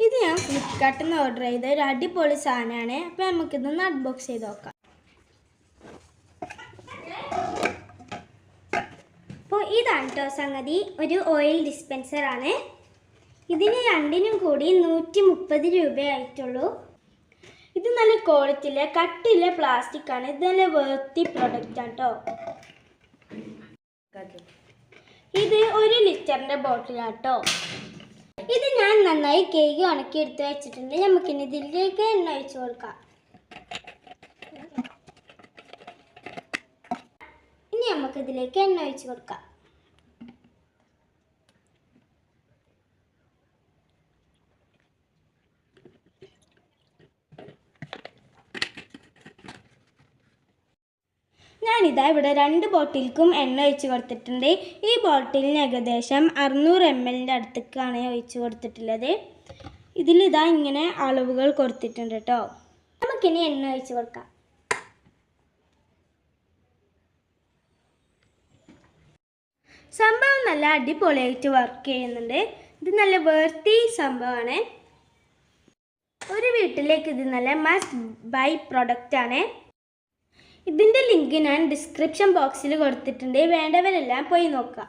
ഇത് ഞാൻ ഫ്ലിപ്കാർട്ടിൽ നിന്ന് ഓർഡർ ചെയ്ത ഒരു അടിപൊളി സാധനമാണ്. അപ്പോൾ നമുക്കിതൊന്ന് അൺബോക്സ് ചെയ്ത് നോക്കാം. അപ്പോൾ ഇതാണ് കേട്ടോ സംഗതി. ഒരു ഓയിൽ ഡിസ്പെൻസറാണ്. ഇതിന് രണ്ടിനും കൂടി 130 രൂപയായിട്ടുള്ളൂ. ഇത് നല്ല ക്വാളിറ്റിയിലെ കട്ടിയുള്ള പ്ലാസ്റ്റിക് ആണ്. ഇത് നല്ല വർത്തി പ്രൊഡക്റ്റ് ആണ് കേട്ടോ. ഇത് 1 ലിറ്ററിൻ്റെ ബോട്ടിലാണ് കേട്ടോ. ഇത് ഞാൻ നന്നായി കേക്ക് ഉണക്കി എടുത്ത് വെച്ചിട്ടുണ്ട്. നമുക്കിനി ഇതിലേക്ക് എണ്ണ ഒഴിച്ചു കൊടുക്കാം. ഇനി നമുക്കിതിലേക്ക് എണ്ണ ഒഴിച്ചു കൊടുക്കാം. ഞാനിതാ ഇവിടെ 2 ബോട്ടിൽക്കും എണ്ണ ഒഴിച്ച് കൊടുത്തിട്ടുണ്ട്. ഈ ബോട്ടിലിന് ഏകദേശം 600 ml അടുത്തേക്കാണ് ഒഴിച്ച് കൊടുത്തിട്ടുള്ളത്. ഇതിലിതാ ഇങ്ങനെ അളവുകൾ കൊടുത്തിട്ടുണ്ട് കേട്ടോ. നമുക്കിനി എണ്ണ ഒഴിച്ച് കൊടുക്കാം. സംഭവം നല്ല അടിപൊളിയായിട്ട് വർക്ക് ചെയ്യുന്നുണ്ട്. ഇത് നല്ല വർത്തി സംഭവമാണ്. ഒരു വീട്ടിലേക്ക് ഇത് നല്ല മസ്റ്റ് ബൈ പ്രൊഡക്റ്റാണ്. ഇതിൻ്റെ ലിങ്ക് ഞാൻ ഡിസ്ക്രിപ്ഷൻ ബോക്സിൽ കൊടുത്തിട്ടുണ്ട്. വേണ്ടവരെല്ലാം പോയി നോക്കാം.